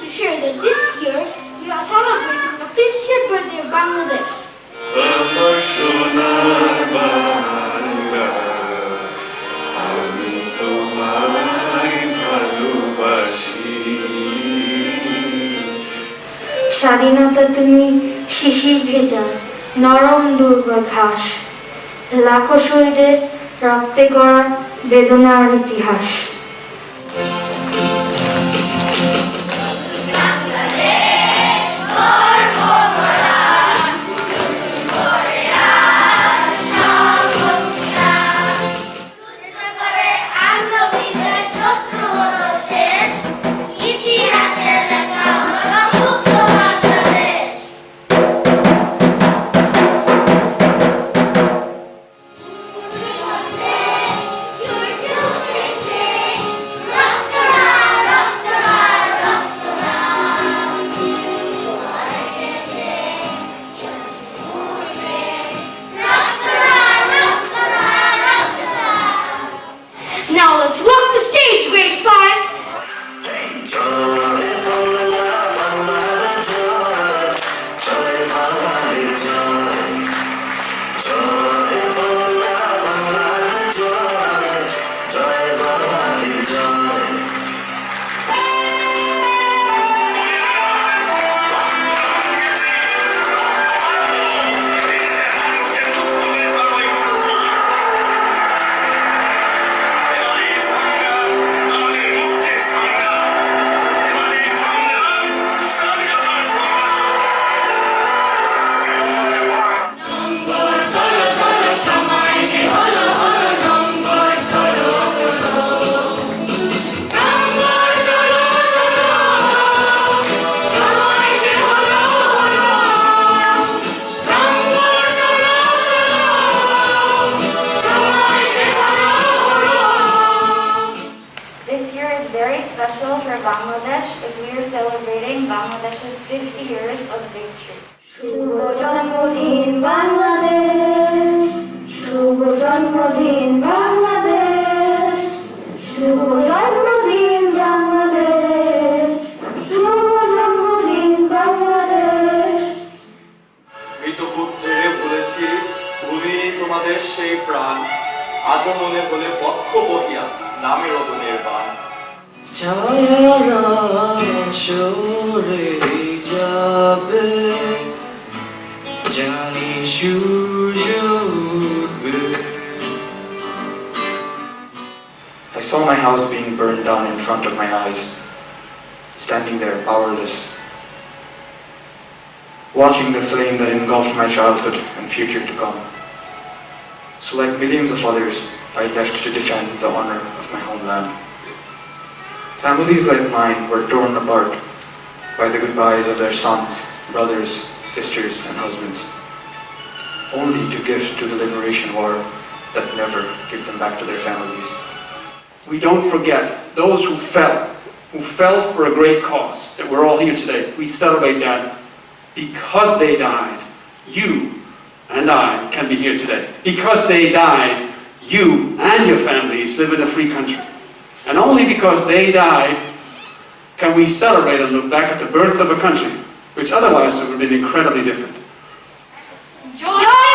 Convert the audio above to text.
to share that this year we are celebrating the 50th birthday of Bangladesh. আমার সোনার বাংলা, আমি তোমায় ভালোবাসি। স্বাধীনতা তুমি শিশির ভেজা নরম দুর্বা ঘাস, লাখো শহীদের রক্তে গড়া বেদনার ইতিহাস। Now let's walk the stage, grade 5. This year is very special for Bangladesh as we are celebrating Bangladesh's 50 years of victory. শুভ জন্মদিন বাংলাদেশ, শুভ জন্মদিন বাংলাদেশ, শুভ জন্মদিন বাংলাদেশ, শুভ জন্মদিন বাংলাদেশ। মৃতপুত ছেড়ে বলেছি ভূমি তোমাদের সেই প্রাণ, আজও মনে হলে বক্ষ বহিয়া নামের অদনের বান। ছায়ারা সরে যাবে, জানি সূর্য উঠবে। I saw my house being burned down in front of my eyes, standing there powerless, watching the flame that engulfed my childhood and future to come. So like millions of others, I left to defend the honor of my homeland. Families like mine were torn apart by the goodbyes of their sons, brothers, sisters, and husbands, only to give to the liberation war that never gave them back to their families. We don't forget those who fell for a great cause, that we're all here today. We celebrate that because they died, you and I can be here today. Because they died, you and your families live in a free country. And only because they died can we celebrate and look back at the birth of a country which otherwise would have been incredibly different. Joy!